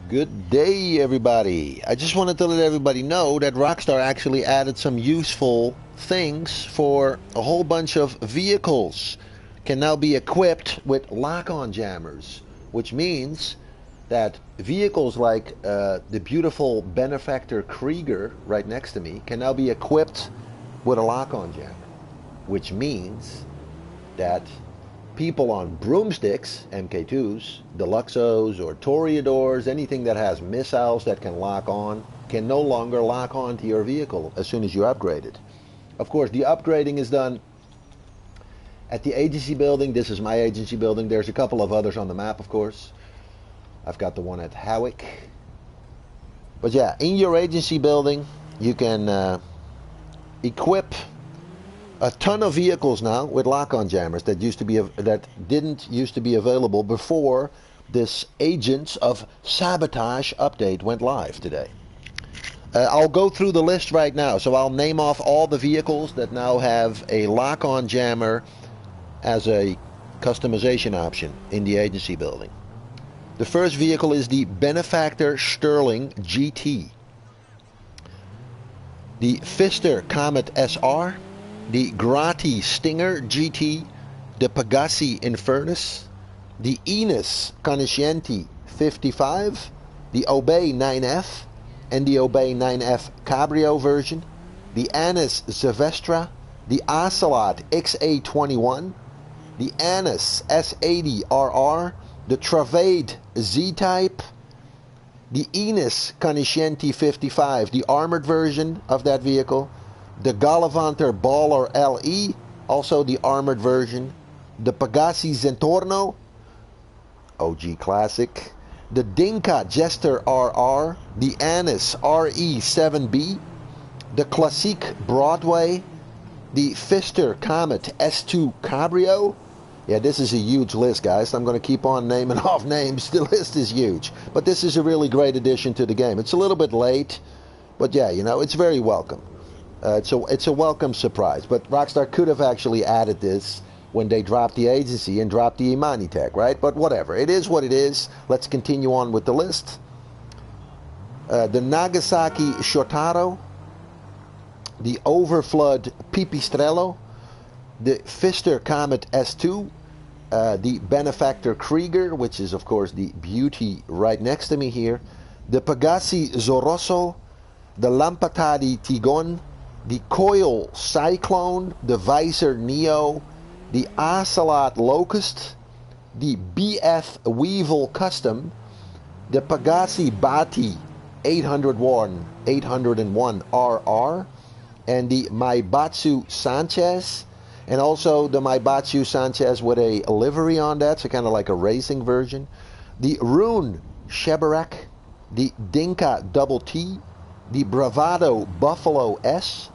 Good day, everybody. I just wanted to let everybody know that Rockstar actually added some useful things for a whole bunch of vehicles. Can now be equipped with lock-on jammers, which means that vehicles like the beautiful Benefactor Krieger right next to me can now be equipped with a lock-on jammer, which means that people on broomsticks, MK2s, Deluxos, or Toreadors, anything that has missiles that can lock on, can no longer lock on to your vehicle as soon as you upgrade it. Of course, the upgrading is done at the agency building. This is my agency building. There's a couple of others on the map, of course. I've got the one at Howick. But yeah, in your agency building, you can equip a ton of vehicles now with lock-on jammers that didn't used to be available before this Agents of Sabotage update went live today. I'll go through the list right now, so I'll name off all the vehicles that now have a lock-on jammer as a customization option in the agency building. The first vehicle is the Benefactor Stirling GT, the Pfister Comet SR, the Grotti Stinger GT, the Pegassi Infernus, the Enus Cognoscenti 55, the Obey 9F, and the Obey 9F Cabrio version, the Annis Savestra, the Ocelot XA-21, the Annis S80RR, the Truffade Z-Type, the Enus Cognoscenti 55, the armored version of that vehicle, the Gallivanter Baller LE, also the armored version, the Pegassi Zentorno, OG classic, the Dinka Jester RR, the Annis RE7B, the Classique Broadway, the Pfister Comet S2 Cabrio. Yeah, this is a huge list, guys. I'm going to keep on naming off names. The list is huge. But this is a really great addition to the game. It's a little bit late, but yeah, you know, it's very welcome. It's a welcome surprise, but Rockstar could have actually added this when they dropped the agency and dropped the Imani tech, right? But whatever, it is what it is. Let's continue on with the list. The Nagasaki Shotaro, the Överflöd Pipistrello, the Pfister Comet S2, the Benefactor Krieger, which is of course the beauty right next to me here, the Pegassi Zorrusso, the Lampadati Tigon, the Coil Cyclone, the Visor Neo, the Ocelot Locust, the BF Weevil Custom, the Pegassi Bati 801 RR, and the Maibatsu Sanchez, and also the Maibatsu Sanchez with a livery on that, so kind of like a racing version, the Rune Shebarak, the Dinka Double T, the Bravado Buffalo S,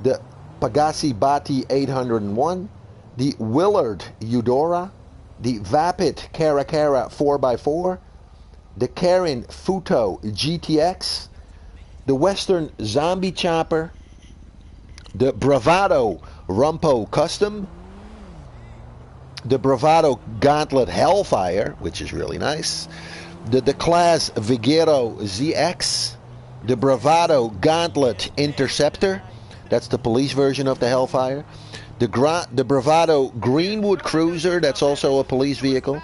the Pegassi Bati 801, the Willard Eudora, the Vapid Caracara 4x4, the Karin Futo GTX, the Western Zombie Chopper, the Bravado Rumpo Custom, the Bravado Gauntlet Hellfire, which is really nice, the Class Vigero ZX, the Bravado Gauntlet Interceptor, that's the police version of the Hellfire, the Bravado Greenwood Cruiser, that's also a police vehicle,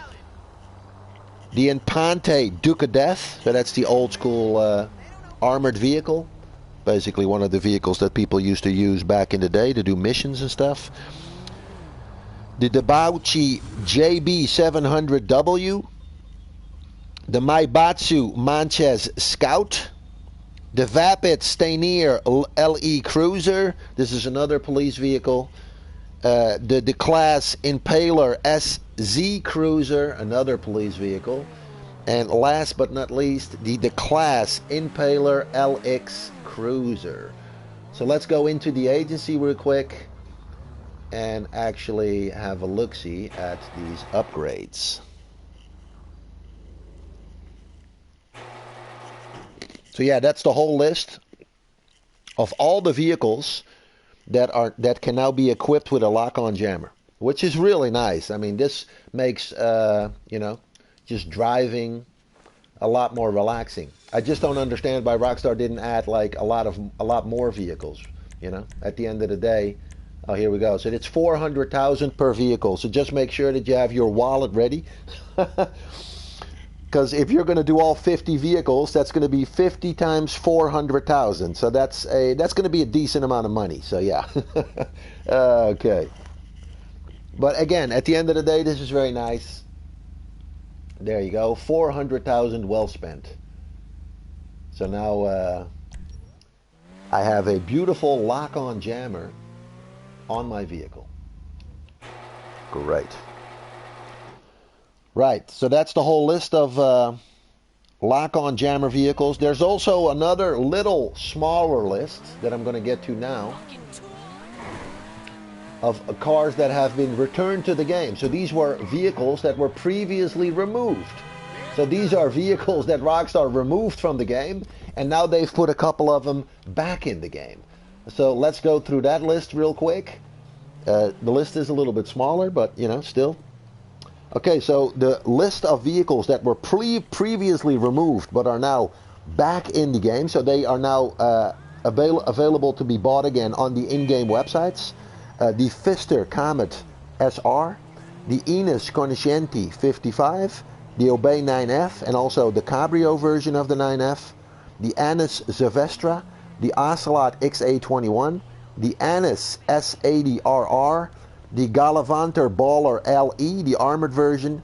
the Infante Duke of Death, so that's the old school armored vehicle, basically one of the vehicles that people used to use back in the day to do missions and stuff, the Debauchi JB700W, the Maibatsu Manches Scout, the Vapid Stanier LE Cruiser, this is another police vehicle, the Class Impaler SZ Cruiser, another police vehicle, and last but not least, the Class Impaler LX Cruiser. So let's go into the agency real quick and actually have a look-see at these upgrades. So yeah, that's the whole list of all the vehicles that can now be equipped with a lock-on jammer, which is really nice. I mean, this makes you know, just driving a lot more relaxing. I just don't understand why Rockstar didn't add like a lot more vehicles. You know, at the end of the day, oh, here we go. So it's 400,000 per vehicle. So just make sure that you have your wallet ready. Because if you're going to do all 50 vehicles, that's going to be 50 times 400,000. So that's going to be a decent amount of money. So yeah. Okay. But again, at the end of the day, this is very nice. There you go. 400,000 well spent. So now I have a beautiful lock-on jammer on my vehicle. Great. Right, so that's the whole list of lock-on jammer vehicles. There's also another little smaller list that I'm going to get to now of cars that have been returned to the game. So these were vehicles that were previously removed. So these are vehicles that Rockstar removed from the game, and now they've put a couple of them back in the game. So let's go through that list real quick. The list is a little bit smaller, but you know, still. Okay, so the list of vehicles that were previously removed but are now back in the game, so they are now available to be bought again on the in-game websites. The Pfister Comet SR, the Enus Cognoscenti 55, the Obey 9F, and also the Cabrio version of the 9F, the Annis Savestra, the Ocelot XA-21, the Annis S80RR, the Gallivanter Baller LE, the armored version,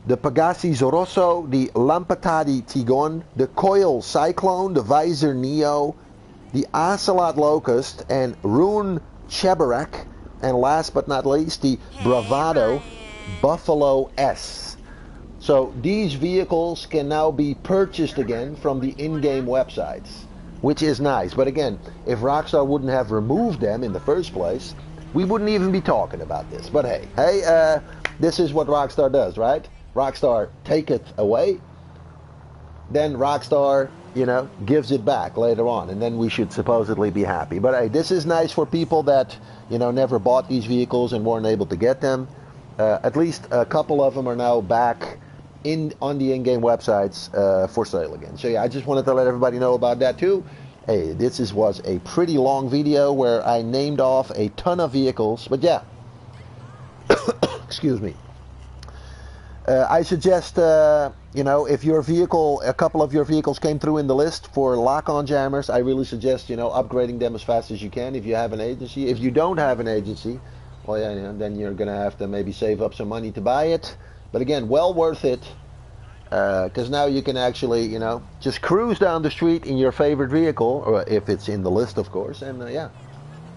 the Pegassi Zorrusso, the Lampadati Tigon, the Coil Cyclone, the Visor Neo, the Ocelot Locust, and Rune Chebarak, and last but not least, the Bravado Buffalo S. So these vehicles can now be purchased again from the in-game websites, which is nice. But again, if Rockstar wouldn't have removed them in the first place, we wouldn't even be talking about this. But hey, this is what Rockstar does, right? Rockstar taketh away, then Rockstar, you know, gives it back later on, and then we should supposedly be happy. But hey, this is nice for people that, you know, never bought these vehicles and weren't able to get them. At least a couple of them are now back on the in-game websites for sale again. So yeah, I just wanted to let everybody know about that too. Hey, this was a pretty long video where I named off a ton of vehicles, but yeah. Excuse me. I suggest, you know, if your vehicle, a couple of your vehicles came through in the list for lock-on jammers, I really suggest, you know, upgrading them as fast as you can if you have an agency. If you don't have an agency, well, yeah, you know, then you're going to have to maybe save up some money to buy it. But again, well worth it. Because now you can actually, you know, just cruise down the street in your favorite vehicle, or if it's in the list, of course, and yeah,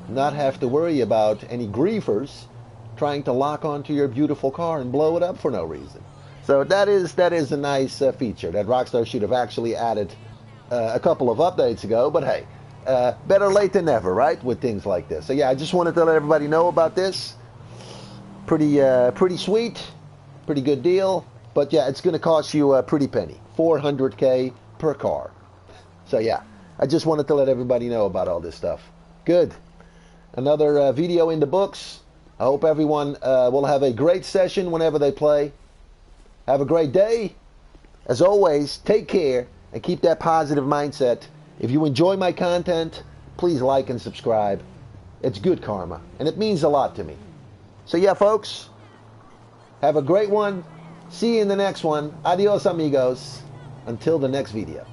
not have to worry about any griefers trying to lock onto your beautiful car and blow it up for no reason. So that is a nice feature that Rockstar should have actually added a couple of updates ago. But hey, better late than never, right? With things like this. So yeah, I just wanted to let everybody know about this. Pretty sweet, pretty good deal. But yeah, it's going to cost you a pretty penny, 400K per car. So yeah, I just wanted to let everybody know about all this stuff. Good. Another video in the books. I hope everyone will have a great session whenever they play. Have a great day. As always, take care and keep that positive mindset. If you enjoy my content, please like and subscribe. It's good karma, and it means a lot to me. So yeah, folks, have a great one. See you in the next one. Adios, amigos. Until the next video.